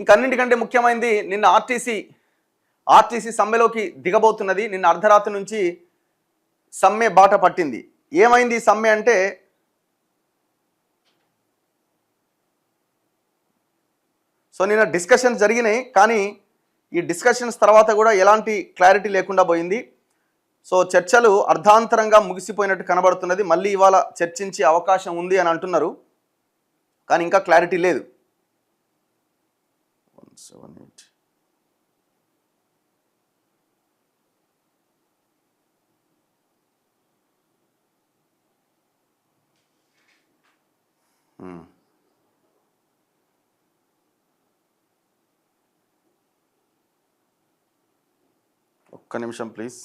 ఇంకన్నింటికంటే ముఖ్యమైనది నిన్న ఆర్టీసీ సమ్మెలోకి దిగబోతున్నది. నిన్న అర్ధరాత్రి నుంచి సమ్మె బాట పట్టింది. ఏమైంది ఈ సమ్మె అంటే, సో నిన్న డిస్కషన్స్ జరిగినాయి, కానీ ఈ డిస్కషన్స్ తర్వాత కూడా ఎలాంటి క్లారిటీ లేకుండా పోయింది. సో చర్చలు అర్ధాంతరంగా ముగిసిపోయినట్టు కనబడుతున్నది. మళ్ళీ ఇవాళ చర్చించే అవకాశం ఉంది అని అంటున్నారు, కానీ ఇంకా క్లారిటీ లేదు. 178 ఒక్క నిమిషం ప్లీజ్.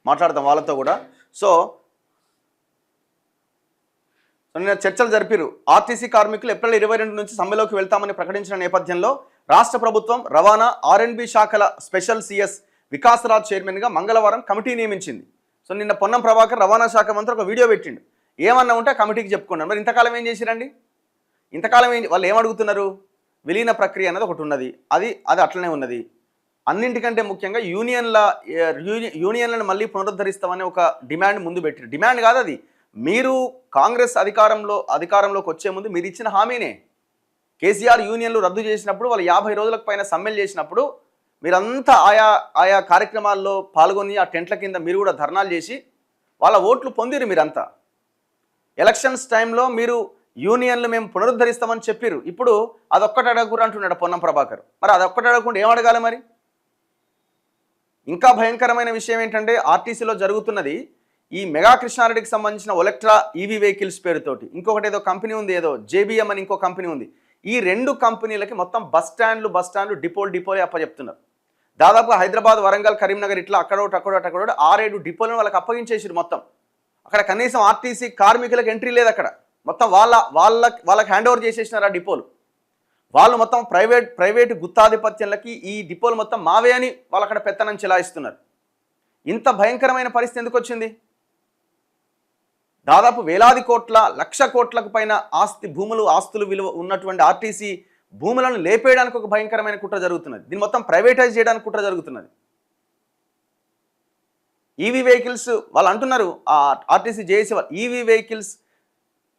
మాట్లాడదాం వాళ్ళతో కూడా. సో నిన్న చర్చలు జరిపారు. ఆర్టీసీ కార్మికులు ఏప్రిల్ 22 నుంచి సమ్మెలోకి వెళ్తామని ప్రకటించిన నేపథ్యంలో రాష్ట్ర ప్రభుత్వం రవాణా R&B శాఖల స్పెషల్ CS వికాసరాజ్ చైర్మన్గా మంగళవారం కమిటీ నియమించింది. సో నిన్న పొన్నం ప్రభాకర్ రవాణా శాఖ మంత్రి ఒక వీడియో పెట్టిండు. ఏమన్నా ఉంటే కమిటీకి చెప్పుకున్నాను. మరి ఇంతకాలం ఏం చేసిరండి? వాళ్ళు ఏమడుగుతున్నారు? విలీన ప్రక్రియ అనేది ఒకటి ఉన్నది, అది అట్లనే ఉన్నది. అన్నింటికంటే ముఖ్యంగా యూనియన్లను మళ్ళీ పునరుద్ధరిస్తామని ఒక డిమాండ్ ముందు పెట్టారు. డిమాండ్ కాదు అది, మీరు కాంగ్రెస్ అధికారంలోకి వచ్చే ముందు మీరు ఇచ్చిన హామీనే. కేసీఆర్ యూనియన్లు రద్దు చేసినప్పుడు, వాళ్ళు 50 రోజులకు పైన సమ్మెలు చేసినప్పుడు మీరంతా ఆయా కార్యక్రమాల్లో పాల్గొని ఆ టెంట్ల కింద మీరు కూడా ధర్నాలు చేసి వాళ్ళ ఓట్లు పొందిరు. మీరంతా ఎలక్షన్స్ టైంలో మీరు యూనియన్లు మేము పునరుద్ధరిస్తామని చెప్పారు. ఇప్పుడు అదొక్కటి అడగకూడదు అంటున్నాడు పొన్నం ప్రభాకర్. మరి అదొక్కటి అడగకుండా ఏం అడగాలి? మరి ఇంకా భయంకరమైన విషయం ఏంటంటే, ఆర్టీసీలో జరుగుతున్నది ఈ మెగా కృష్ణారెడ్డికి సంబంధించిన ఒలెక్ట్రా ఈవీ వెహికల్స్ పేరుతోటి ఇంకొకటి ఏదో కంపెనీ ఉంది, ఏదో JBM అని ఇంకో కంపెనీ ఉంది. ఈ 2 కంపెనీలకి మొత్తం బస్ స్టాండ్లు డిపోలే అప్పచెప్తున్నారు. దాదాపు హైదరాబాద్, వరంగల్, కరీంనగర్ ఇట్లా అక్కడోటి 6-7 డిపోలను వాళ్ళకి అప్పగించేసారు. మొత్తం అక్కడ కనీసం ఆర్టీసీ కార్మికులకు ఎంట్రీ లేదు. అక్కడ మొత్తం వాళ్ళకి హ్యాండ్ ఓవర్ చేసేసినారు ఆ డిపోలు. వాళ్ళు మొత్తం ప్రైవేటు గుత్తాధిపత్యంలకి ఈ డిపోలు మొత్తం మావే అని వాళ్ళు అక్కడ పెత్తనం చెలాయిస్తున్నారు. ఇంత భయంకరమైన పరిస్థితి ఎందుకు వచ్చింది? దాదాపు వేలాది కోట్ల, లక్ష కోట్లకు పైన ఆస్తులు విలువ ఉన్నటువంటి ఆర్టీసీ భూములను లేపేయడానికి ఒక భయంకరమైన కుట్ర జరుగుతున్నది. దీన్ని మొత్తం ప్రైవేటైజ్ చేయడానికి కుట్ర జరుగుతున్నది. ఈవీ వెహికల్స్ వాళ్ళు అంటున్నారు, ఆర్టీసీ జేఏసీ ఈవీ వెహికల్స్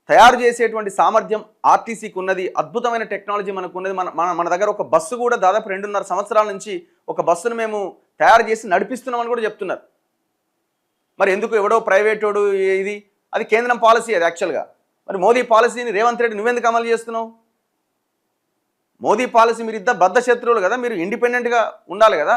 తయారు చేసేటువంటి సామర్థ్యం ఆర్టీసీకి ఉన్నది, అద్భుతమైన టెక్నాలజీ మనకు ఉన్నది. మన దగ్గర ఒక బస్సు కూడా దాదాపు 2.5 సంవత్సరాల నుంచి ఒక బస్సును మేము తయారు చేసి నడిపిస్తున్నామని కూడా చెప్తున్నారు. మరి ఎందుకు ఎవడో ప్రైవేటోడు ఇది? అది కేంద్రం పాలసీ, అది యాక్చువల్గా. మరి మోదీ పాలసీని రేవంత్ రెడ్డి నువ్వెందుకు అమలు చేస్తున్నావు? మోదీ పాలసీ, మీరు ఇద్దరు బద్ధ శత్రువులు కదా, మీరు ఇండిపెండెంట్గా ఉండాలి కదా.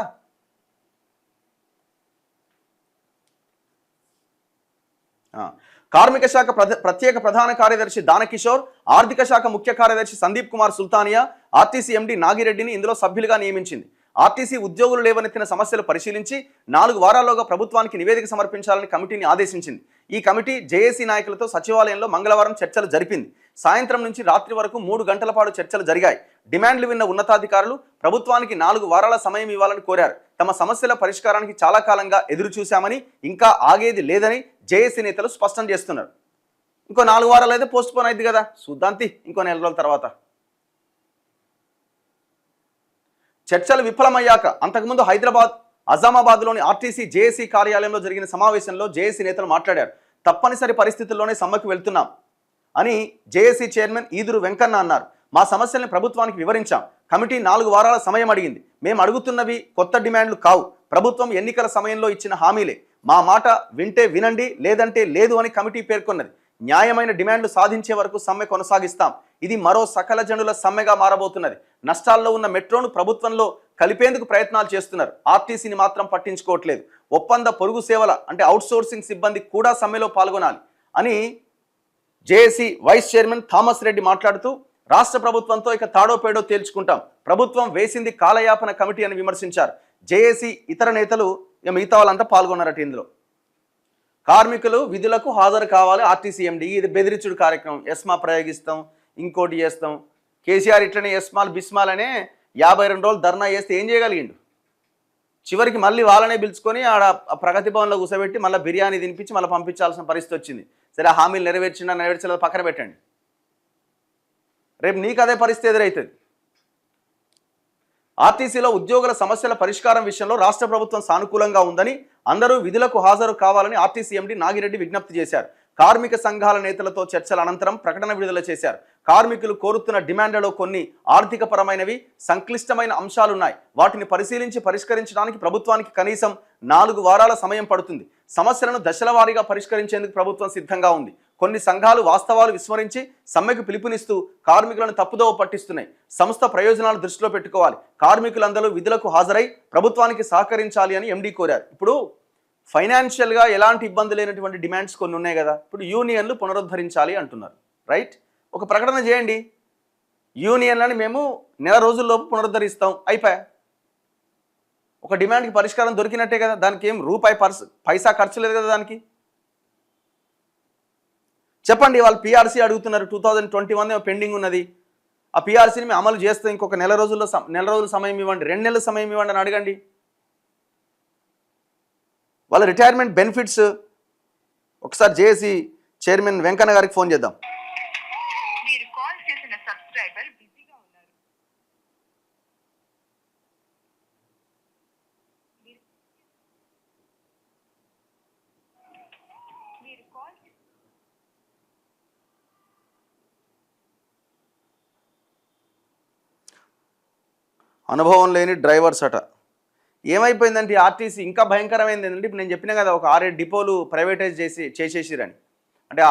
కార్మిక శాఖ ప్రత్యేక ప్రధాన కార్యదర్శి దానకిషోర్, ఆర్థిక శాఖ ముఖ్య కార్యదర్శి సందీప్ కుమార్ సుల్తానియా, ఆర్టీసీ MD నాగిరెడ్డిని ఇందులో సభ్యులుగా నియమించింది. ఆర్టీసీ ఉద్యోగులు లేవనెత్తిన సమస్యలు పరిశీలించి 4 వారాల్లోగా ప్రభుత్వానికి నివేదిక సమర్పించాలని కమిటీని ఆదేశించింది. ఈ కమిటీ జేఏసీ నాయకులతో సచివాలయంలో మంగళవారం చర్చలు జరిపింది. సాయంత్రం నుంచి రాత్రి వరకు 3 గంటల పాటు చర్చలు జరిగాయి. డిమాండ్లు విన్న ఉన్నతాధికారులు ప్రభుత్వానికి 4 వారాల సమయం ఇవ్వాలని కోరారు. తమ సమస్యల పరిష్కారానికి చాలా కాలంగా ఎదురు చూశామని, ఇంకా ఆగేది లేదని జేఏసీ నేతలు స్పష్టం చేస్తున్నారు. ఇంకో 4 వారాలు అయితే పోస్ట్ పోన్ అయింది కదా, చూద్దాంతి ఇంకో 4 రోజుల తర్వాత. చర్చలు విఫలమయ్యాక అంతకుముందు అజామాబాద్లోని ఆర్టీసీ జేఏసీ కార్యాలయంలో జరిగిన సమావేశంలో జేఏసీ నేతలు మాట్లాడారు. తప్పనిసరి పరిస్థితుల్లోనే సమ్మెకు వెళ్తున్నాం అని జేఏసీ చైర్మన్ ఈదురు వెంకన్న అన్నారు. మా సమస్యల్ని ప్రభుత్వానికి వివరించాం. కమిటీ 4 వారాల సమయం అడిగింది. మేము అడుగుతున్నవి కొత్త డిమాండ్లు కావు, ప్రభుత్వం ఎన్నికల సమయంలో ఇచ్చిన హామీలే. మా మాట వింటే వినండి, లేదంటే లేదు అని కమిటీ పేర్కొన్నది. న్యాయమైన డిమాండ్లు సాధించే వరకు సమ్మె కొనసాగిస్తాం. ఇది మరో సకల జనుల సమ్మెగా మారబోతున్నది. నష్టాల్లో ఉన్న మెట్రోను ప్రభుత్వంలో కలిపేందుకు ప్రయత్నాలు చేస్తున్నారు, ఆర్టీసీని మాత్రం పట్టించుకోవట్లేదు. ఒప్పంద పొరుగు సేవల అంటే అవుట్సోర్సింగ్ సిబ్బంది కూడా సమ్మెలో పాల్గొనాలి అని JAC vice chairman Thomas Reddy మాట్లాడుతూ, రాష్ట్ర ప్రభుత్వంతో ఇక తాడో పేడో తేల్చుకుంటాం, ప్రభుత్వం వేసింది కాలయాపన కమిటీ అని విమర్శించారు. జేఏసీ ఇతర నేతలు మిగతా వాళ్ళంతా పాల్గొన్నారట. ఇందులో కార్మికులు విధులకు హాజరు కావాలి, ఆర్టీసీ MD ఇది బెదిరించుడు కార్యక్రమం, ఎస్మా ప్రయోగిస్తాం, ఇంకోటి చేస్తాం. కేసీఆర్ ఇట్లనే ఎస్మాల్ బిస్మాల్ అనే 52 రోజులు ధర్నా చేస్తే ఏం చేయగలిగిండు? చివరికి మళ్ళీ వాళ్ళనే పిలుచుకొని ఆడ ప్రగతి భవన్లో కూర్చోబెట్టి మళ్ళీ బిర్యానీ తినిపించి మళ్ళీ పంపించాల్సిన పరిస్థితి వచ్చింది. సరే ఆ హామీలు నెరవేర్చలేదు పక్కన పెట్టండి, రేపు నీకు అదే పరిస్థితి ఎదురవుతుంది. ఆర్టీసీలో ఉద్యోగుల సమస్యల పరిష్కారం విషయంలో రాష్ట్ర ప్రభుత్వం సానుకూలంగా ఉందని, అందరూ విధులకు హాజరు కావాలని ఆర్టీసీ ఎండీ నాగిరెడ్డి విజ్ఞప్తి చేశారు. కార్మిక సంఘాల నేతలతో చర్చల అనంతరం ప్రకటన విడుదల చేశారు. కార్మికులు కోరుతున్న డిమాండ్లలో కొన్ని ఆర్థిక పరమైనవి, సంక్లిష్టమైన అంశాలున్నాయి. వాటిని పరిశీలించి పరిష్కరించడానికి ప్రభుత్వానికి కనీసం 4 వారాల సమయం పడుతుంది. సమస్యలను దశల వారీగా పరిష్కరించేందుకు ప్రభుత్వం సిద్ధంగా ఉంది. కొన్ని సంఘాలు వాస్తవాలు విస్మరించి సమ్మెకు పిలుపునిస్తూ కార్మికులను తప్పుదోవ పట్టిస్తున్నాయి. సంస్థ ప్రయోజనాలు దృష్టిలో పెట్టుకోవాలి. కార్మికులందరూ విధులకు హాజరై ప్రభుత్వానికి సహకరించాలి అని ఎండీ కోరారు. ఇప్పుడు ఫైనాన్షియల్గా ఎలాంటి ఇబ్బంది లేనటువంటి డిమాండ్స్ కొన్ని ఉన్నాయి కదా, ఇప్పుడు యూనియన్లు పునరుద్ధరించాలి అంటున్నారు. రైట్, ఒక ప్రకటన చేయండి, యూనియన్లని మేము నెల రోజుల్లోపు పునరుద్ధరిస్తాం, అయిపోయా. ఒక డిమాండ్కి పరిష్కారం దొరికినట్టే కదా, దానికి ఏం పైసా ఖర్చు లేదు కదా దానికి. చెప్పండి, వాళ్ళు పీఆర్సీ అడుగుతున్నారు, 2021 పెండింగ్ ఉన్నది. ఆ పీఆర్సీని మేము అమలు చేస్తే ఇంకొక నెల రోజుల సమయం ఇవ్వండి, 2 నెలల సమయం ఇవ్వండి అని అడగండి. వాళ్ళ రిటైర్మెంట్ బెనిఫిట్స్ ఒకసారి జేఏసీ చైర్మన్ వెంకన్న గారికి ఫోన్ చేద్దాం. అనుభవం లేని డ్రైవర్స్ అట. ఏమైపోయిందంటే ఆర్టీసీ ఇంకా భయంకరమైంది ఏంటంటే, ఇప్పుడు నేను చెప్పినా కదా, ఒక 6-7 డిపోలు ప్రైవేటైజ్ చేసేసిరని. అంటే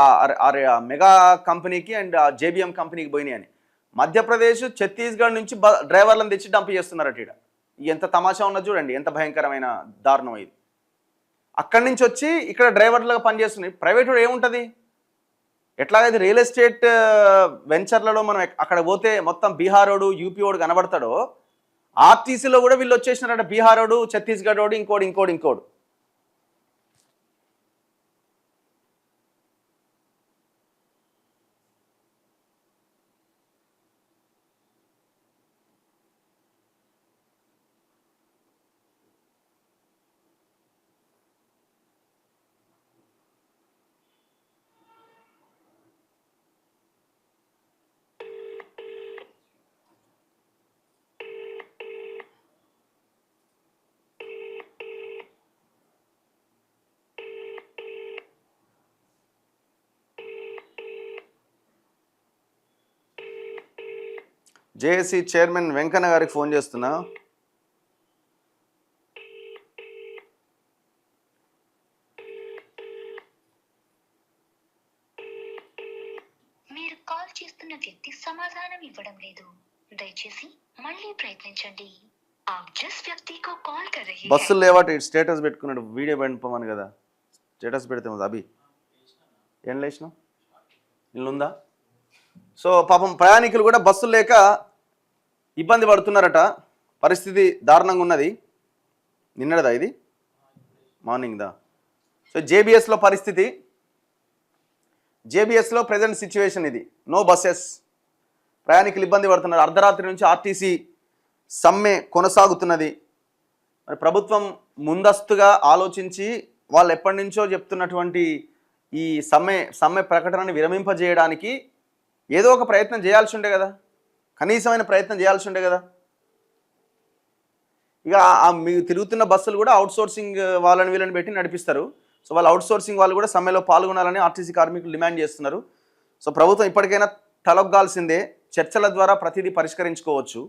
ఆ మెగా కంపెనీకి అండ్ ఆ జేబీఎం కంపెనీకి పోయినాయి అని. మధ్యప్రదేశ్, ఛత్తీస్గఢ్ నుంచి డ్రైవర్లను తెచ్చి డంప్ చేస్తున్నారట. ఇక్కడ ఎంత తమాషా ఉన్నది చూడండి, ఎంత భయంకరమైన దారుణం ఇది. అక్కడి నుంచి వచ్చి ఇక్కడ డ్రైవర్లుగా పనిచేస్తున్నాయి. ప్రైవేట్ ఏముంటుంది, ఎట్లాగైతే రియల్ ఎస్టేట్ వెంచర్లలో మనం అక్కడ పోతే మొత్తం బీహారోడు యూపీఓడు కనబడతాడో, ఆర్టీసీలో కూడా వీళ్ళు వచ్చేసినారట, బీహారోడు, ఛత్తీస్గఢ్ వాడు, ఇంకోడు. జేఏసీ చైర్మన్ వెంకన్న గారికి ఫోన్ చేస్తున్నా. మీరు కాల్ చేస్తున్న వ్యక్తి సమాధానం ఇవ్వడం లేదు, దయచేసి మళ్ళీ ప్రయత్నించండి. आप जिस व्यक्ति को कॉल कर रहे हैं బస్సులు లేవాట స్టేటస్ పెట్టుకున్నాడు, వీడియో పంపమని కదా స్టేటస్ పెడితే అభి ఏం లేచినావు, ఇల్లుందా? సో పాపం ప్రయాణికులు కూడా బస్సులు లేక ఇబ్బంది పడుతున్నారట. పరిస్థితి దారుణంగా ఉన్నది. నిన్నటిదా ఇది, మార్నింగ్దా? సో జేబీఎస్లో పరిస్థితి, జేబీఎస్లో ప్రజెంట్ సిచ్యువేషన్ ఇది. నో బస్సెస్, ప్రయాణికులు ఇబ్బంది పడుతున్నారు. అర్ధరాత్రి నుంచి ఆర్టీసీ సమ్మె కొనసాగుతున్నది. మరి ప్రభుత్వం ముందస్తుగా ఆలోచించి వాళ్ళు ఎప్పటి నుంచో చెప్తున్నటువంటి ఈ సమ్మె ప్రకటనని విరమింపజేయడానికి ఏదో ఒక ప్రయత్నం చేయాల్సి ఉండే కదా, కనీసమైన ప్రయత్నం చేయాల్సి ఉండే కదా. ఇక మీకు తిరుగుతున్న బస్సులు కూడా అవుట్సోర్సింగ్ వీళ్ళని పెట్టి నడిపిస్తారు. సో వాళ్ళు అవుట్సోర్సింగ్ వాళ్ళు కూడా సమ్మెలో పాల్గొనాలని ఆర్టీసీ కార్మికులు డిమాండ్ చేస్తున్నారు. సో ప్రభుత్వం ఇప్పటికైనా తలొగ్గాల్సిందే, చర్చల ద్వారా ప్రతిదీ పరిష్కరించుకోవచ్చు.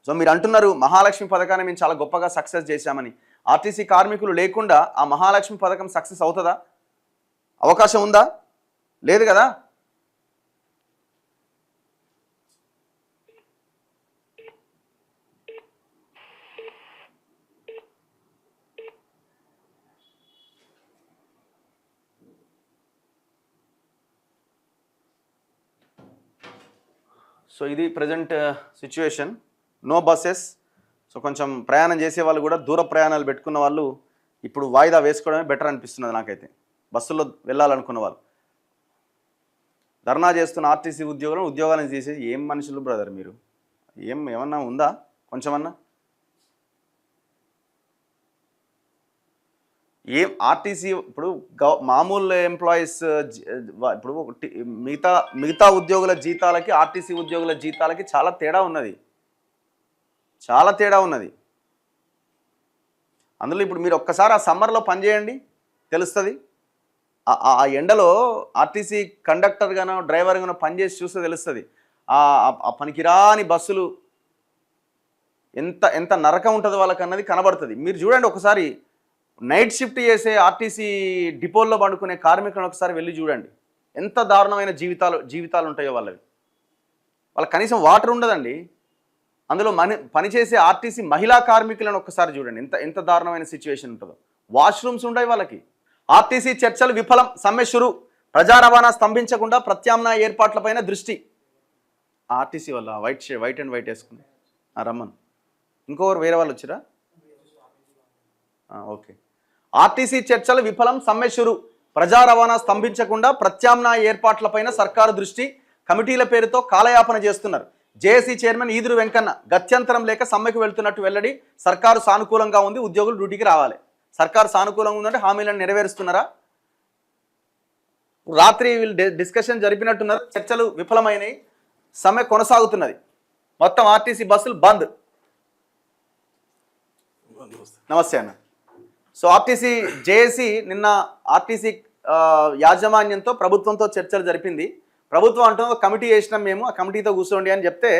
సో మీరు అంటున్నారు మహాలక్ష్మి పథకాన్ని మేము చాలా గొప్పగా సక్సెస్ చేశామని. ఆర్టీసీ కార్మికులు లేకుండా ఆ మహాలక్ష్మి పథకం సక్సెస్ అవుతుందా? అవకాశం ఉందా? లేదు కదా. సో ఇది present situation. No buses. So కొంచెం ప్రయాణం చేసే వాళ్ళు కూడా, దూర ప్రయాణాలు పెట్టుకున్న వాళ్ళు ఇప్పుడు వాయిదా వేసుకోవడమే బెటర్ అనిపిస్తున్నది నాకైతే. బస్సుల్లో వెళ్ళాలనుకున్న వాళ్ళు, ధర్నా చేస్తున్న ఆర్టీసీ ఉద్యోగాలను తీసేసి ఏం మనుషులు బ్రదర్ మీరు? ఏమన్నా ఉందా కొంచెమన్నా? ఏం ఆర్టీసీ ఇప్పుడు మామూలు ఎంప్లాయీస్ ఇప్పుడు మిగతా ఉద్యోగుల జీతాలకి ఆర్టీసీ ఉద్యోగుల జీతాలకి చాలా తేడా ఉన్నది, చాలా తేడా ఉన్నది. అందులో ఇప్పుడు మీరు ఒక్కసారి ఆ సమ్మర్లో పనిచేయండి, తెలుస్తుంది. ఆ ఎండలో ఆర్టీసీ కండక్టర్ గానో డ్రైవర్ గానో పనిచేసి చూస్తే తెలుస్తుంది ఆ పనికిరాని బస్సులు ఎంత ఎంత నరకం ఉంటుంది వాళ్ళకన్నది కనబడుతుంది. మీరు చూడండి ఒకసారి నైట్ షిఫ్ట్ చేసే ఆర్టీసీ డిపోల్లో పండుకునే కార్మికులను ఒకసారి వెళ్ళి చూడండి, ఎంత దారుణమైన జీవితాలు ఉంటాయో వాళ్ళవి. వాళ్ళకి కనీసం వాటర్ ఉండదండి. అందులో పనిచేసే ఆర్టీసీ మహిళా కార్మికులను ఒక్కసారి చూడండి, ఎంత ఎంత దారుణమైన సిచ్యువేషన్ ఉంటుందో. వాష్రూమ్స్ ఉంటాయి వాళ్ళకి. ఆర్టీసీ చర్చలు విఫలం, సమ్మె షురు, ప్రజా రవాణా స్తంభించకుండా ప్రత్యామ్నాయ ఏర్పాట్లపైన దృష్టి. ఆర్టీసీ వల్ల వైట్ అండ్ వైట్ వేసుకుని రమ్మన్. ఇంకొకరు వేరే వాళ్ళు వచ్చిరా? ఓకే. ఆర్టీసీ చర్చలు విఫలం, సమ్మె షురు, ప్రజా రవాణా స్తంభించకుండా ప్రత్యామ్నాయ ఏర్పాట్లపైన సర్కారు దృష్టి, కమిటీల పేరుతో కాలయాపన చేస్తున్నారు. జేఏసీ చైర్మన్ ఈదురు వెంకన్న గత్యంతరం లేక సమ్మెకు వెళ్తున్నట్టు వెల్లడి. సర్కారు సానుకూలంగా ఉంది, ఉద్యోగులు డ్యూటీకి రావాలి. సర్కారు సానుకూలంగా ఉందంటే హామీలను నెరవేరుస్తున్నారా? రాత్రి వీళ్ళు డిస్కషన్ జరిపినట్టున్నారు, చర్చలు విఫలమైనవి, సమ్మె కొనసాగుతున్నది, మొత్తం ఆర్టీసీ బస్సులు బంద్. నమస్తే అన్న. సో ఆర్టీసీ జేఏసీ నిన్న ఆర్టీసీ యాజమాన్యంతో ప్రభుత్వంతో చర్చలు జరిపింది. ప్రభుత్వం అంటున్న కమిటీ వేసినాం మేము, ఆ కమిటీతో కూర్చోండి అని చెప్తే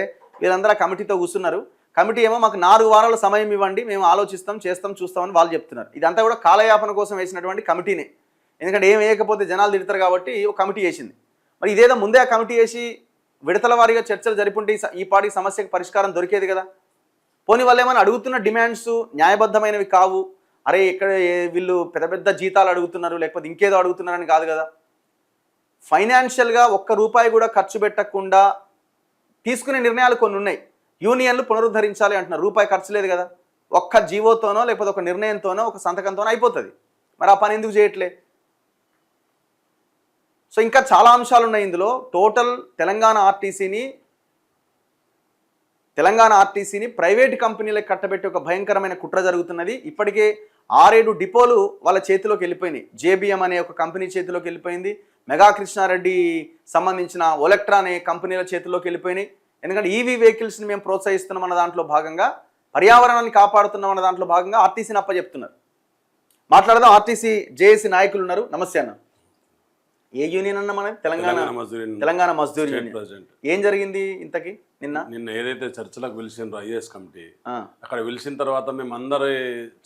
వీళ్ళందరూ ఆ కమిటీతో కూర్చున్నారు. కమిటీ ఏమో మాకు 4 వారాల సమయం ఇవ్వండి, మేము ఆలోచిస్తాం, చేస్తాం, చూస్తామని వాళ్ళు చెప్తున్నారు. ఇదంతా కూడా కాలయాపన కోసం వేసినటువంటి కమిటీనే. ఎందుకంటే ఏం వేయకపోతే జనాలు తిడతారు కాబట్టి ఒక కమిటీ వేసింది. మరి ఇదేదో ముందే ఆ కమిటీ వేసి విడతల వారీగా చర్చలు జరిపుంటే ఈ పాటి సమస్యకు పరిష్కారం దొరికేది కదా. పోనీ వాళ్ళు ఏమైనా అడుగుతున్న డిమాండ్స్ న్యాయబద్ధమైనవి కావు, అరే ఇక్కడ వీళ్ళు పెద్ద పెద్ద జీతాలు అడుగుతున్నారు లేకపోతే ఇంకేదో అడుగుతున్నారని కాదు కదా. ఫైనాన్షియల్గా ₹1 కూడా ఖర్చు పెట్టకుండా తీసుకునే నిర్ణయాలు కొన్ని ఉన్నాయి. యూనియన్లు పునరుద్ధరించాలి అంటున్నారు, రూపాయి ఖర్చు లేదు కదా. ఒక్క జీవోతోనో లేకపోతే ఒక నిర్ణయంతోనో ఒక సంతకంతోనో అయిపోతుంది. మరి ఆ పని ఎందుకు చేయట్లే? సో ఇంకా చాలా అంశాలు ఉన్నాయి ఇందులో. టోటల్ తెలంగాణ ఆర్టీసీని ప్రైవేట్ కంపెనీలకు కట్టబెట్టి ఒక భయంకరమైన కుట్ర జరుగుతున్నది. ఇప్పటికే 6-7 డిపోలు వాళ్ళ చేతిలోకి వెళ్ళిపోయినాయి. జేబిఎం అనే ఒక కంపెనీ చేతిలోకి వెళ్ళిపోయింది. మెగా కృష్ణారెడ్డి సంబంధించిన ఒలెక్ట్రా అనే కంపెనీల చేతిలోకి వెళ్ళిపోయినాయి. ఎందుకంటే ఈవీ వెహికల్స్ని మేము ప్రోత్సహిస్తున్నాం అన్న దాంట్లో భాగంగా, పర్యావరణాన్ని కాపాడుతున్నాం అన్న దాంట్లో భాగంగా ఆర్టీసీని అప్పచెప్తున్నారు. మాట్లాడదాం. ఆర్టీసీ జేఏసీ నాయకులు ఉన్నారు. నమస్తే అన్న. ఏ యూనియన్ అన్న మన తెలంగాణ మజ్దూర్ యూనియన్. ఏం జరిగింది ఇంతకి? నిన్న ఏదైతే చర్చలకు పిలిచిండ్రో ఐఏఎస్ కమిటీ, అక్కడ పిలిచిన తర్వాత మేము అందరూ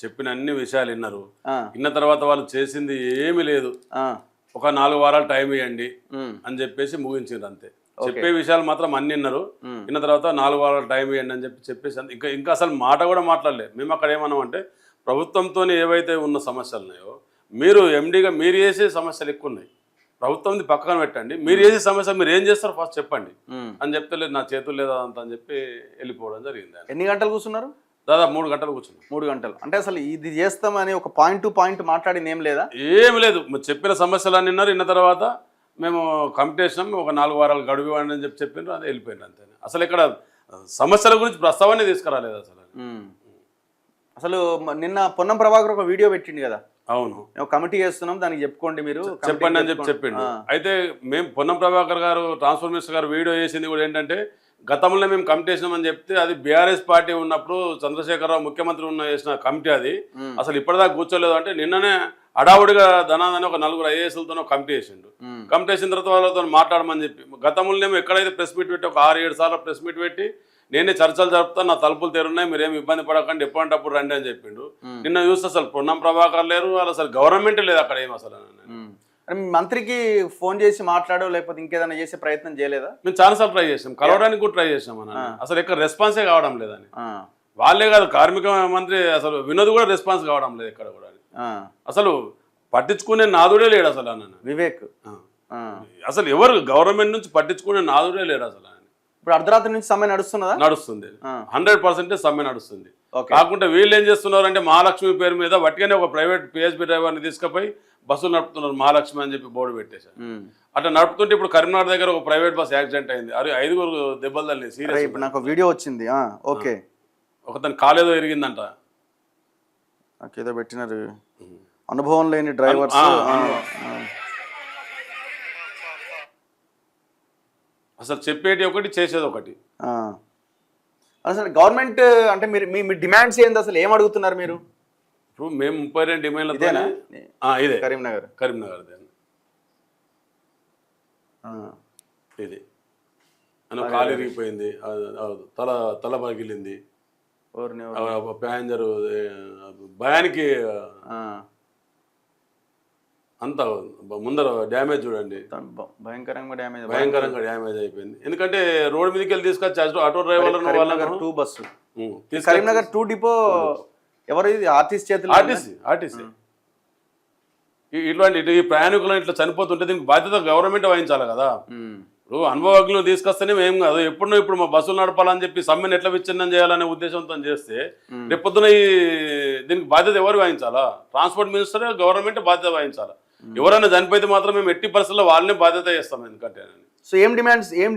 చెప్పిన అన్ని విషయాలు విన్నారు. విన్న తర్వాత వాళ్ళు చేసింది ఏమీ లేదు. ఒక 4 వారాలు టైం ఇవ్వండి అని చెప్పేసి ముగించారు అంతే. చెప్పే విషయాలు మాత్రం అన్ని విన్నారు. విన్న తర్వాత 4 వారాలు టైం ఇవ్వండి అని చెప్పేసి ఇంకా అసలు మాట కూడా మాట్లాడలేదు. మేము అక్కడ ఏమన్నామంటే, ప్రభుత్వంతో ఏవైతే ఉన్న సమస్యలు ఉన్నాయో మీరు ఎండీగా మీరు చేసే సమస్యలు ఎక్కువ ఉన్నాయి, ప్రభుత్వంది పక్కన పెట్టండి, మీరు చేసే సమస్య మీరు ఏం చేస్తారు ఫస్ట్ చెప్పండి అని చెప్తే, లేదు నా చేతులు లేదా అంత అని చెప్పి వెళ్ళిపోవడం జరిగింది. ఎన్ని గంటలు కూర్చున్నారు? దాదాపు 3 గంటలు కూర్చున్నాం. 3 గంటలు అంటే అసలు ఇది చేస్తామని ఒక పాయింట్ టు పాయింట్ మాట్లాడింది ఏం లేదా? ఏమి లేదు. చెప్పిన సమస్యలు అన్ని విన్నారు. విన్న తర్వాత మేము కంపిటీషన్ ఒక 4 వారాలు గడువు ఇవ్వండి అని చెప్పినారు, అది వెళ్ళిపోయింది అంతే. అసలు ఇక్కడ సమస్యల గురించి ప్రస్తావనే తీసుకురాలేదు అసలు. అసలు నిన్న పొన్నం ప్రభాకర్ ఒక వీడియో పెట్టిండు కదా. అవును, కమిటీ చేస్తున్నాం దానికి చెప్పుకోండి మీరు చెప్పండి అని చెప్పిండు. అయితే మేము పొన్నం ప్రభాకర్ గారు ట్రాన్స్పోర్ట్ మినిస్టర్ గారు వీడియో చేసింది కూడా ఏంటంటే, గతంలో మేము కమిటీ వేసినామని చెప్తే అది బీఆర్ఎస్ పార్టీ ఉన్నప్పుడు చంద్రశేఖరరావు ముఖ్యమంత్రి చేసిన కమిటీ అది అసలు ఇప్పటిదాకా కూర్చోలేదు. అంటే నిన్ననే అడావుడిగా ధనాదని ఒక 4 ఐఏఎస్లతో కమిటీ వేసిండు. కమిటీ వేసిన తర్వాత వాళ్ళతో మాట్లాడమని చెప్పి, గతంలోనేమో ఎక్కడైతే ప్రెస్ మీట్ పెట్టి ఒక 6-7 సార్లు ప్రెస్ మీట్ పెట్టి నేనే చర్చలు జరుపుతాను, నా తలుపులు తెరున్నాయి, మీరేమి ఇబ్బంది పడకండి, ఎప్పుడంటప్పుడు రండి అని చెప్పిండు. నిన్న చూస్తే అసలు పొన్నం ప్రభాకర్ లేరు, అసలు గవర్నమెంట్ లేదు అక్కడ ఏం అసలు. మంత్రికి ఫోన్ చేసి మాట్లాడో లేకపోతే ఇంకేదైనా చేసే ప్రయత్నం చేయలేదా? మేము చాలాసార్లు ట్రై చేసాం, కలవడానికి కూడా ట్రై చేసాం అన్న. అసలు ఎక్కడ రెస్పాన్సే కావడం లేదని. వాళ్ళే కాదు, కార్మిక మంత్రి అసలు వినోద్ కూడా రెస్పాన్స్ కావడం లేదు ఎక్కడ కూడా. అసలు పట్టించుకునే నాదుడే లేడు అసలు అన్న. వివేక్ అసలు ఎవరు గవర్నమెంట్ నుంచి పట్టించుకునే నాదుడే లేడు అసలు. ఇప్పుడు అర్ధరాత్రి నుంచి సమ్మె నడుస్తున్నదా? నడుస్తుంది, 100% సమ్మె నడుస్తుంది. కాకుంటే వీళ్ళు ఏం చేస్తున్నారు అంటే, మహాలక్ష్మి పేరు మీద వట్టిగానే ఒక ప్రైవేట్ పిహెచ్బి డ్రైవర్ని తీసుకుపోయి బస్సులు నడుపుతున్నారు, మహాలక్ష్మి అని చెప్పి బోర్డు పెట్టేశారు. అట్లా నడుపుతుంటే ఇప్పుడు కరీంనగర్ దగ్గర ఒక ప్రైవేట్ బస్ యాక్సిడెంట్ అయింది, 5 దెబ్బలు తల్లి సీరియస్. ఇప్పుడు నాకు వీడియో వచ్చింది. ఓకే, ఒకతను కాలేదో ఎరిగిందంట, ఏదో పెట్టినారు. అనుభవం లేని డ్రైవర్స్. అసలు చెప్పేటి ఒకటి చేసేది ఒకటి. అసలు గవర్నమెంట్ అంటే మీరు మీ డిమాండ్స్ ఏంది, అసలు ఏం అడుగుతున్నారు మీరు? ఇప్పుడు మేము 32 డిమాండ్లతో ఇదే కరీంనగర్ ఇది అని కాలు ఇరిగిపోయింది, తల పగిలింది, ప్యాసింజర్ భయానికి అంత ముందర డ్యామేజ్ చూడండి, భయంకరంగా డ్యామేజ్ అయిపోయింది. ఎందుకంటే రోడ్ మీదకి వెళ్ళి తీసుకొచ్చి ఆటో డ్రైవర్లను 2 బస్సు కరీంనగర్ 2 డిపో ఎవరు ఇది? ఆర్టీసీ చేతులు. ఆర్టీసీ ఇట్లాంటి ఈ ప్రయాణికులను ఇట్లా చనిపోతుంటే దీనికి బాధ్యత గవర్నమెంట్ వహించాలి కదా. ఇప్పుడు అనుభవజ్ఞులు తీసుకొస్తేనే ఏం కాదు, ఇప్పుడు మా బస్సులు నడపాలని చెప్పి సమ్మెను ఎట్లా విచ్ఛిన్నం చేయాలనే ఉద్దేశంతో చేస్తే రేపొద్దున దీనికి బాధ్యత ఎవరు వహించాలా? ట్రాన్స్పోర్ట్ మినిస్టర్, గవర్నమెంట్ బాధ్యత వహించాలా. ఎవరైనా చనిపోతే మాత్రం మేము ఎట్టి పరిస్థితుల్లో వాళ్ళని బాధ్యత చేస్తాం. ఎందుకంటే సో ఏం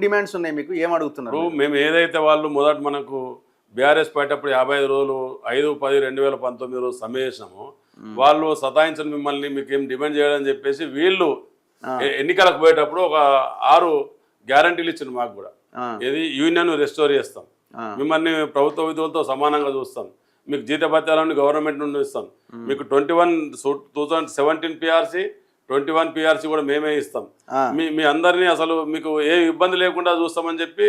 డిమాండ్స్ ఉన్నాయి మీకు, ఏం అడుగుతున్నారు? మేము ఏదైతే వాళ్ళు మొదట మనకు బీఆర్ఎస్ పెట్టేటప్పుడు 55 రోజులు 5/10/2019 రోజు సమ్మె చేసినాము, వాళ్ళు సతాయించని మిమ్మల్ని మీకు ఏం డిమాండ్ చేయాలని చెప్పేసి వీళ్ళు ఎన్నికలకు పోయేటప్పుడు ఒక 6 గ్యారంటీలు ఇచ్చింది మాకు కూడా. ఏది యూనియన్ రెస్టోర్ చేస్తాం, మిమ్మల్ని ప్రభుత్వ విధులతో సమానంగా చూస్తాం, మీకు జీతభత్యాలను గవర్నమెంట్ నుండి ఇస్తాం, మీకు 2017 పిఆర్సీ 21 పిఆర్సీ కూడా మేమే ఇస్తాం, మీ అందరినీ అసలు మీకు ఏ ఇబ్బంది లేకుండా చూస్తామని చెప్పి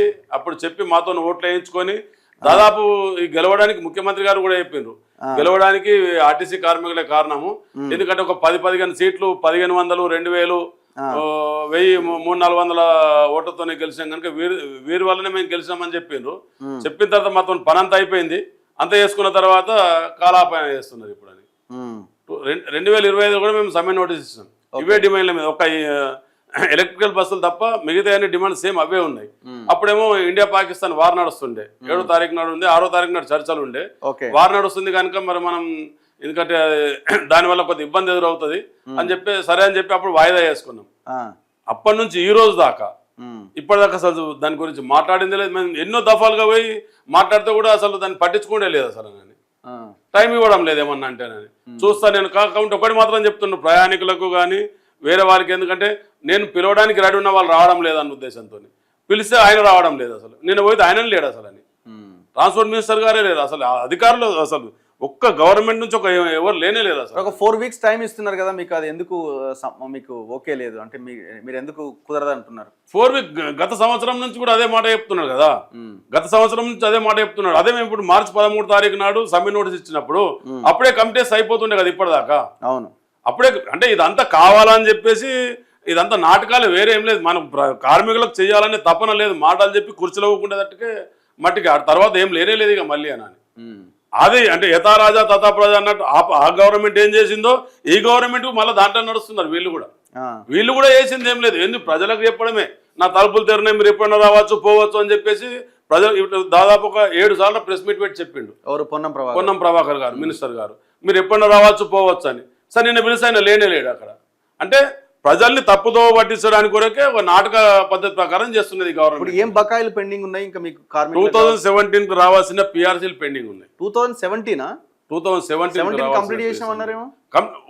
మాతో ఓట్లు వేయించుకొని దాదాపు ఈ గెలవడానికి ముఖ్యమంత్రి గారు కూడా చెప్పిండ్రు, గెలవడానికి ఆర్టీసీ కార్మికులే కారణము. ఎందుకంటే ఒక 10-15 సీట్లు 1500, 2000, 1000, 300-400 ఓట్లతోనే గెలిచాం కనుక వీరి వల్లనే మేము గెలిచామని చెప్పిండ్రు. చెప్పిన తర్వాత మాతో పని అంతా అయిపోయింది, అంత చేసుకున్న తర్వాత కాలాపాయన చేస్తున్నారు ఇప్పుడు అని. 2025 కూడా మేము సమ్మె నోటీస్ ఇచ్చినాం ఇవే డిమాండ్ల మీద. ఒక ఎలక్ట్రికల్ బస్సులు తప్ప మిగతా అన్ని డిమాండ్ సేమ్ అవే ఉన్నాయి. అప్పుడేమో ఇండియా పాకిస్తాన్ వార్ నడుస్తుండే, 7వ తారీఖు నాడు ఉంది, 6వ తారీఖు నాడు చర్చలు ఉండే. వార్ నడుస్తుంది కనుక మరి మనం ఎందుకంటే దానివల్ల కొద్ది ఇబ్బంది ఎదురవుతుంది అని చెప్పి సరే అని చెప్పి అప్పుడు వాయిదా వేసుకున్నాం. అప్పటి నుంచి ఈ రోజు దాకా ఇప్పటిదాకా అసలు దాని గురించి మాట్లాడిందే లేదు. మేము ఎన్నో దఫాలుగా పోయి మాట్లాడితే కూడా అసలు దాన్ని పట్టించుకుంటే లేదు, అసలు టైం ఇవ్వడం లేదు ఏమన్నా అంటేనని. చూస్తా నేను కాకుండా ఒకటి మాత్రం చెప్తున్నాను ప్రయాణికులకు కానీ వేరే వారికి, ఎందుకంటే నేను పిలవడానికి రెడీ ఉన్న వాళ్ళు రావడం లేదన్న ఉద్దేశంతో పిలిస్తే ఆయన రావడం లేదు, అసలు నేను పోతే ఆయన లేడు అసలు అని. ట్రాన్స్పోర్ట్ మినిస్టర్ గారే లేరు, అసలు అధికారులు అసలు ఒక్క గవర్నమెంట్ నుంచి ఎవరు లేనే లేదు అసలు. ఒక 4 వీక్స్ టైం ఇస్తున్నారు కదా మీకు, అది ఎందుకు మీకు ఓకే లేదు అంటే మీరు ఎందుకు కుదరదు అంటున్నారు? 4 వీక్ గత సంవత్సరం నుంచి కూడా అదే మాట చెప్తున్నాడు కదా, గత సంవత్సరం నుంచి అదే మాట చెప్తున్నాడు. అదే మేము ఇప్పుడు మార్చి 13వ తారీఖు నాడు సమ్మె నోటీస్ ఇచ్చినప్పుడు అప్పుడే కమిటీస్ అయిపోతుండే కదా ఇప్పటిదాకా. అవును, అప్పుడే అంటే ఇదంతా కావాలని చెప్పేసి ఇదంతా నాటకాలు, వేరే ఏం లేదు. మనం కార్మికులకు చేయాలనే తపన లేదు, మాటలు చెప్పి కుర్చీలో ఊకుండేటట్టుకే మట్టికి ఆ తర్వాత ఏం లేనే లేదు ఇక మళ్ళీ అని. అది అంటే యథా రాజా తథా ప్రజ అన్నట్టు ఆ గవర్నమెంట్ ఏం చేసిందో ఈ గవర్నమెంట్ మళ్ళీ దాంట్లో నడుస్తున్నారు వీళ్ళు కూడా చేసింది ఏం లేదు. ఎందుకు ప్రజలకు చెప్పడమే, నా తలుపులు తెరినాయి మీరు ఎప్పుడైనా రావచ్చు పోవచ్చు అని చెప్పేసి ప్రజలు దాదాపు ఒక 7 సార్లు ప్రెస్ మీట్ పెట్టి చెప్పిండు పొన్నం ప్రభాకర్ గారు మినిస్టర్ గారు, మీరు ఎప్పుడైనా రావచ్చు పోవచ్చు అని. సరే నిన్న పిలిచి ఆయన లేడు అక్కడ. అంటే ప్రజల్ని తప్పుదో పట్టించడానికి కొరకే ఒక నాటక పద్ధతి ప్రకారం చేస్తున్నది గవర్నమెంట్. ఏం బకాయిలు పెండింగ్ ఉన్నాయి ఇంకా మీకు? 2017 రావాల్సిన పిఆర్సీలు పెండింగ్ ఉన్నాయి. 2017 కంప్లీట్ చేసామన్నారేమో.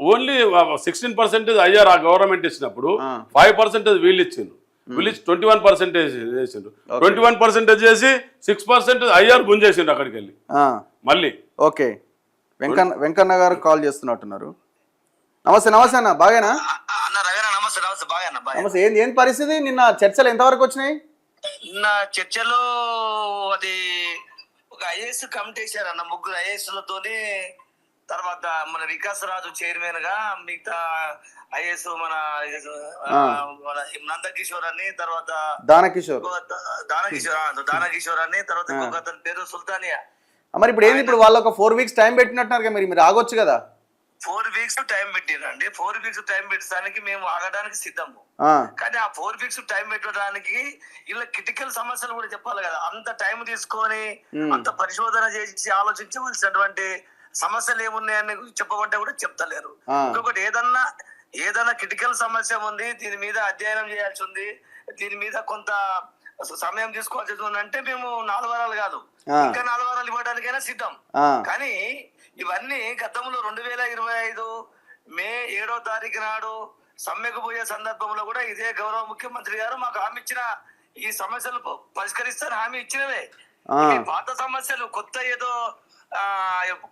ఓన్లీ 16% అయ్యారు ఆ గవర్నమెంట్ ఇచ్చినప్పుడు, 5% వీళ్ళు ఇచ్చిండ్రు. వీళ్ళు 21% చేసిండ్రు. 21% చేసి 6% అయ్యారు గుంజేసిండ్రు అక్కడికి వెళ్ళి మళ్ళీ. ఓకే, వెంకన్న గారు కాల్ చేస్తున్నట్టున్నారు. నమస్తే అన్న, బాగేనా? నమస్తే. ఏం పరిస్థితి? నిన్న చర్చలు ఎంతవరకు వచ్చినాయి? నిన్న చర్చలో అది ఒక ఐఏఎస్ కమిటీ వేసారన్న, 3 ఐఏఎస్లతోని. తర్వాత మన వికాస్ రాజు చైర్మన్ గా, మిగతా ఐఏఎస్ మన నందకిషోర్ అని, తర్వాత దానకిషోర్ అని, తర్వాత ఇంకొక అతని పేరు సుల్తానియా. మరి ఇప్పుడు ఏంది, ఇప్పుడు వాళ్ళు ఒక 4 వీక్స్ టైం పెట్టినట్టున్నారు, మీరు ఆగొచ్చు కదా? 4 వీక్స్ టైం పెట్టిరండి. 4 వీక్స్ టైం పెట్టడానికి మేము ఆగడానికి సిద్ధము. కానీ ఆ 4 వీక్స్ టైం పెట్టడానికి ఇలా క్రిటికల్ సమస్యలు కూడా చెప్పాలి కదా. అంత టైం తీసుకొని అంత పరిశోధన చేసి ఆలోచించవలసినటువంటి సమస్యలు ఏమున్నాయని చెప్పమంటే కూడా చెప్తలేరు. ఇంకొకటి ఏదన్నా క్రిటికల్ సమస్య ఉంది, దీని మీద అధ్యయనం చేయాల్సి ఉంది, దీని మీద కొంత సమయం తీసుకోవాల్సి ఉంది అంటే మేము 4 వారాలు కాదు ఇంకా 4 వారాలు ఇవ్వడానికైనా సిద్ధం. కానీ ఇవన్నీ గతంలో 2025 మే 7వ తారీఖు నాడు సమ్మెకు పోయే సందర్భంలో కూడా ఇదే గౌరవ ముఖ్యమంత్రి గారు మాకు హామీ ఇచ్చిన ఈ సమస్యలు పరిష్కరిస్తారని హామీ ఇచ్చినవే. ఈ పాత సమస్యలు కొత్త ఏదో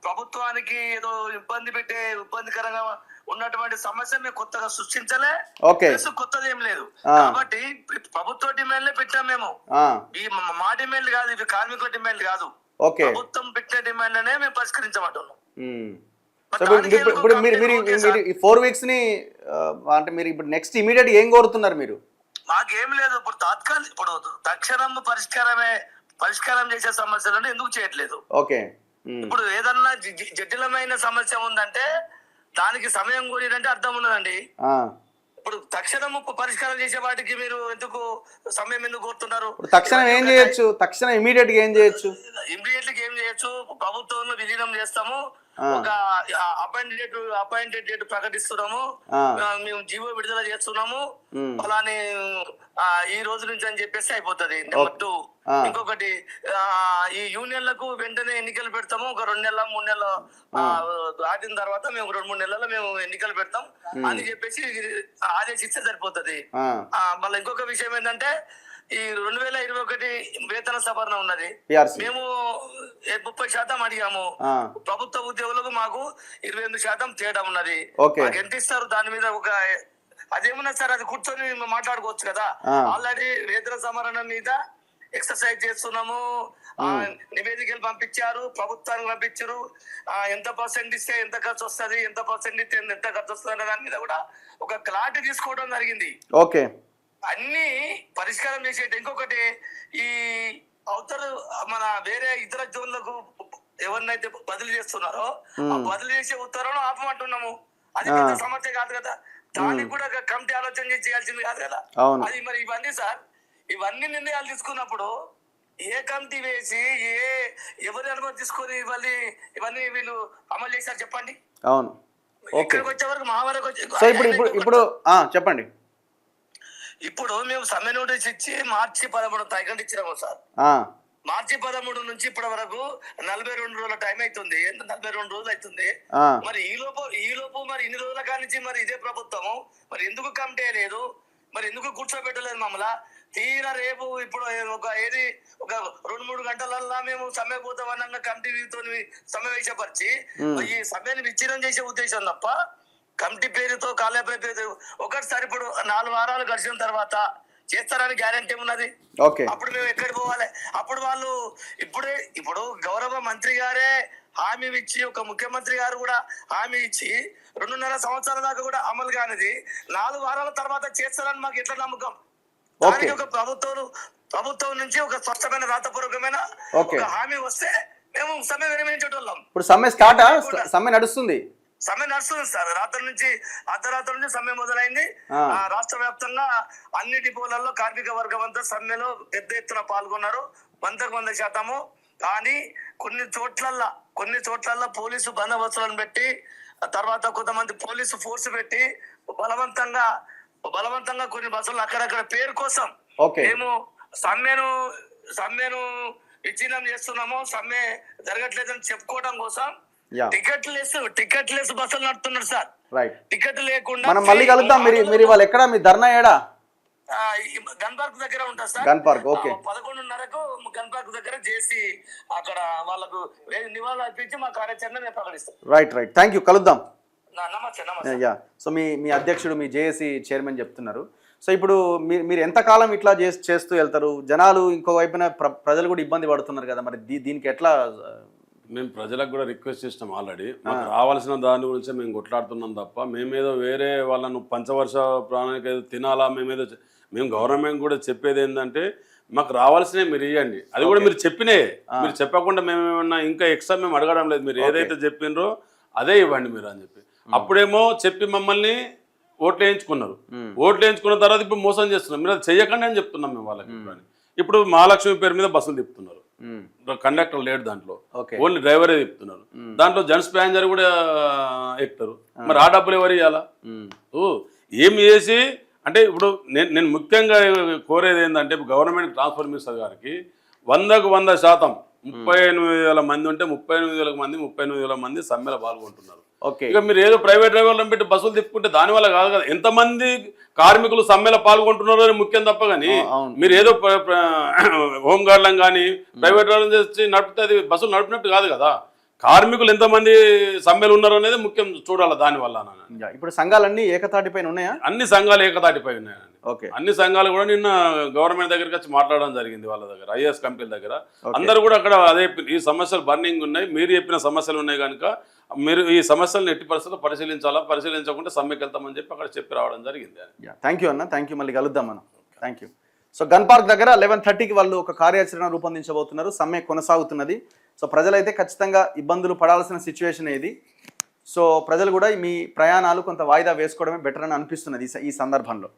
ప్రభుత్వానికి ఏదో ఇబ్బందికరంగా ఉన్నటువంటి సమస్య మేము కొత్తగా సృష్టించలే, కొత్తది ఏం లేదు. కాబట్టి ప్రభుత్వ డిమాండ్లే పెట్టాం మేము. ఈ మా డిమాండ్ కాదు, ఇవి కార్మికుల డిమాండ్ కాదు, ప్రభుత్వం పెట్టే డిమాండ్ అనే మేము పరిష్కరించమంటున్నాం. ఇప్పుడు మీరు ఈ 4 వీక్స్ ని అంటే మీరు ఇప్పుడు నెక్స్ట్ ఇమీడియట్ ఏం కోరుతున్నారు మీరు? మాకేం లేదు, ఇప్పుడు తక్షణం పరిష్కారం చేసే సమస్యలను ఎందుకు చేయట్లేదు? ఓకే, ఇప్పుడు ఏదన్నా జటిలమైన సమస్య ఉందంటే దానికి సమయం కూడిందంటే అర్థం ఉన్నదండి. ఇప్పుడు తక్షణం పరిష్కారం చేసే వాటికి మీరు ఎందుకు సమయం ఎందుకు కోరుతున్నారు? తక్షణం ఏం చేయొచ్చు? తక్షణం ఇమీడియట్ గా ఏం చేయొచ్చు? ప్రభుత్వంలో విలీనం చేస్తాము, ఒక అపాయింటెడ్ డేట్ ప్రకటిస్తున్నాము, మేము జీవో విడుదల చేస్తున్నాము అలానే ఈ రోజు నుంచి అని చెప్పేసి అయిపోతుంది. ఇంకొకటి ఈ యూనియన్లకు వెంటనే ఎన్నికలు పెడతాము, ఒక 2 నెలల 3 నెలల దాటిన తర్వాత మేము 2-3 నెలల్లో మేము ఎన్నికలు పెడతాం అని చెప్పేసి ఆదేశిస్తే సరిపోతుంది. మళ్ళీ ఇంకొక విషయం ఏంటంటే ఈ 2021 వేతన సవరణ ఉన్నది, మేము 30% అడిగాము, ప్రభుత్వ ఉద్యోగులకు మాకు 28% తేడా ఉన్నది. ఎంత ఇస్తారు దాని మీద? ఒక అదేమన్నా సార్, అది కూర్చొని మాట్లాడుకోవచ్చు కదా. ఆల్రెడీ వేతన సవరణ మీద ఎక్సర్సైజ్ చేస్తున్నాము, నివేదికలు పంపించారు, ప్రభుత్వానికి పంపించారు, ఎంత పర్సెంట్ ఇస్తే ఎంత ఖర్చు వస్తుంది, ఎంత పర్సెంట్ ఇస్తే ఎంత ఖర్చు వస్తుంది అనే దాని మీద కూడా ఒక క్లారిటీ తీసుకోవడం జరిగింది. ఓకే, అన్ని పరిష్కారం చేసేట. ఇంకొకటి ఈ అవతల మన వేరే ఇతర జోన్లకు ఎవరినైతే బదిలీ చేస్తున్నారో ఆ బదిలీ చేసే ఉత్తర్వులు ఆపమంటున్నాము. అది పెద్ద సమస్య కాదు కదా, దానికి కూడా కమిటీ ఆలోచన చేయాల్సింది కాదు కదా. అది మరి ఇవన్నీ సార్, ఇవన్నీ నిర్ణయాలు తీసుకున్నప్పుడు ఏ కమిటీ వేసి ఎవరి అనుమతి తీసుకొని ఇవన్నీ వీళ్ళు అమలు చేశారు చెప్పండి. అవును, ఇక్కడికి వచ్చే వరకు మా వరకు ఇప్పుడు చెప్పండి. ఇప్పుడు మేము సమ్మె నోటీస్ ఇచ్చి మార్చి 13 తారీఖు ఇచ్చినాము సార్. మార్చి 13 నుంచి ఇప్పటి వరకు 42 రోజుల టైం అవుతుంది, 42 రోజులు అవుతుంది. మరి ఈ లోపు మరి ఇన్ని రోజుల కానించి మరి ఇదే ప్రభుత్వము మరి ఎందుకు కమిటీ లేదు, మరి ఎందుకు కూర్చోబెట్టలేదు మమ్మల్ని? తీరా రేపు ఇప్పుడు ఒక 2-3 గంటలల్లా మేము సమ్మె పోతామన్న కమిటీతో సమావేశపరిచి ఈ సమ్మెను విచ్ఛిన్నం చేసే ఉద్దేశం తప్ప కమిటీ పేరుతో కాలేపై పేరు ఒకటిసారి ఇప్పుడు 4 వారాలు గడిచిన తర్వాత చేస్తారని గ్యారంటీ ఉన్నది. అప్పుడు మేము ఎక్కడికి పోవాలి? అప్పుడు వాళ్ళు ఇప్పుడు గౌరవ మంత్రి గారే హామీ ఇచ్చి, ఒక ముఖ్యమంత్రి గారు కూడా హామీ ఇచ్చి 2.5 సంవత్సరాల దాకా కూడా అమలు కానిది 4 వారాల తర్వాత చేస్తారని మాకు ఎట్లా నమ్మకం? దానికి ఒక ప్రభుత్వం నుంచి ఒక స్పష్టమైన రాతపూర్వకమైన ఒక హామీ వస్తే మేము సమ్మె విరమించేటోళ్ళం. ఇప్పుడు సమ్మె స్టార్ట్, సమ్మె నడుస్తుంది సార్. అర్ధరాత్రి నుంచి సమ్మె మొదలైంది. రాష్ట్ర వ్యాప్తంగా అన్ని డిపోలలో కార్మిక వర్గం అంతా సమ్మెలో పెద్ద ఎత్తున పాల్గొన్నారు, 100%. కానీ కొన్ని చోట్ల పోలీసు బందోబస్తులను పెట్టి, తర్వాత కొంతమంది పోలీసు ఫోర్స్ పెట్టి బలవంతంగా కొన్ని బస్సులు అక్కడక్కడ పేరు కోసం మేము సమ్మెను విచ్ఛిన్నం చేస్తున్నాము, సమ్మె జరగట్లేదని చెప్పుకోవడం కోసం టికెట్ లెస్ బస్సులు నడుపుతున్నారు సార్. టికెట్ లేకుండా మనం మళ్ళీ కలుద్దాం. మీరు వాళ్ళు ఎక్కడ మీ ధర్నా ఏడా? గన్ పార్క్ దగ్గర ఉంటారు సార్. Gun park, okay. 11:30కు గన్ పార్క్ దగ్గర చేసి అక్కడ వాళ్ళకు నివాళులు అర్పించి మా కార్యాచరణ మేము ప్రకటిస్తాం. రైట్, థ్యాంక్ యూ, కలుద్దాం. నమస్తే. సో మీ అధ్యక్షుడు, మీ జేఏసీ చైర్మన్ చెప్తున్నారు. సో ఇప్పుడు మీరు ఎంతకాలం ఇట్లా చేస్తూ వెళ్తారు? జనాలు ఇంకో వైపున ప్రజలు కూడా ఇబ్బంది పడుతున్నారు కదా, మరి దీనికి ఎట్లా? మేము ప్రజలకు కూడా రిక్వెస్ట్ చేసినాం ఆల్రెడీ. మాకు రావాల్సిన దాని గురించి మేము కొట్లాడుతున్నాం తప్ప మేమేదో వేరే వాళ్ళను పంచవర్ష ప్రాణానికి ఏదో తినాలా, మేము గవర్నమెంట్ కూడా చెప్పేది ఏంటంటే మాకు రావాల్సినవి మీరు ఇవ్వండి. అది కూడా మీరు మీరు చెప్పకుండా మేమేమన్నా ఇంకా ఎక్స్ట్రా మేము అడగడం లేదు. మీరు ఏదైతే చెప్పినరో అదే ఇవ్వండి మీరు అని చెప్పి. అప్పుడేమో చెప్పి మమ్మల్ని ఓట్లు వేయించుకున్నారు. ఓట్లు వేయించుకున్న తర్వాత ఇప్పుడు మోసం చేస్తున్నాం. మీరు అది చెయ్యకండి అని చెప్తున్నాం మేము వాళ్ళకి. ఇప్పుడు మహాలక్ష్మి పేరు మీద బస్సులు తిప్పుతున్నారు, కండక్టర్ లేడు దాంట్లో, ఓన్లీ డ్రైవరే తిప్పుతున్నారు. దాంట్లో జెంట్స్ ప్యాసింజర్ కూడా ఎక్కుతారు. మరి ఆ డబ్బులు ఎవరు ఇవ్వాలా? ఏం చేసి అంటే ఇప్పుడు నేను ముఖ్యంగా కోరేది ఏంటంటే గవర్నమెంట్ ట్రాన్స్ఫర్ మినిస్టర్ గారికి 100% 38,000 మంది ఉంటే 38,000 మంది సమ్మెలో పాల్గొంటున్నారు. ఓకే. ఇక మీరు ఏదో ప్రైవేట్ డ్రైవర్లను పెట్టి బస్సులు తిప్పుకుంటే దానివల్ల కాదు కదా, ఎంతమంది కార్మికులు సమ్మెలో పాల్గొంటున్నారో అని ముఖ్యం తప్ప కానీ అవును. మీరు ఏదో హోమ్ గార్డులను కానీ ప్రైవేట్ డ్రైవర్లను చేసి నడిపితే అది బస్సులు నడిపినట్టు కాదు కదా. కార్మికులు ఎంతమంది సమ్మెలు ఉన్నారు అనేది ముఖ్యం చూడాలి. దానివల్ల ఇప్పుడు సంఘాలన్నీ ఏకతాటిపైన ఉన్నాయా? అన్ని సంఘాలు ఏకతాటిపై ఉన్నాయండి. ఓకే. అన్ని సంఘాలు కూడా నిన్న గవర్నమెంట్ దగ్గరికి వచ్చి మాట్లాడడం జరిగింది, వాళ్ళ దగ్గర ఐఏఎస్ కంపెనీల దగ్గర. అందరూ కూడా అక్కడ అదే ఈ సమస్యలు బర్నింగ్ ఉన్నాయి, మీరు చెప్పిన సమస్యలు ఉన్నాయి కనుక మీరు ఈ సమస్యలను ఎట్టి పరిస్థితుల్లో పరిశీలించాలా, పరిశీలించకుండా సమ్మెకి వెళ్తామని చెప్పి అక్కడ చెప్పి రావడం జరిగింది. థ్యాంక్ యూ అన్న, థ్యాంక్ యూ. మళ్ళీ కలుద్దాం మనం. Thank you. So gun park దగ్గర 11:30కి వాళ్ళు ఒక కార్యాచరణ రూపొందించబోతున్నారు. సమ్మె కొనసాగుతున్నది. సో ప్రజలైతే ఖచ్చితంగా ఇబ్బందులు పడాల్సిన సిచ్యువేషన్ ఇది. సో ప్రజలు కూడా మీ ప్రయాణాలు కొంత వాయిదా వేసుకోవడమే బెటర్ అని అనిపిస్తున్నది ఈ సందర్భంలో.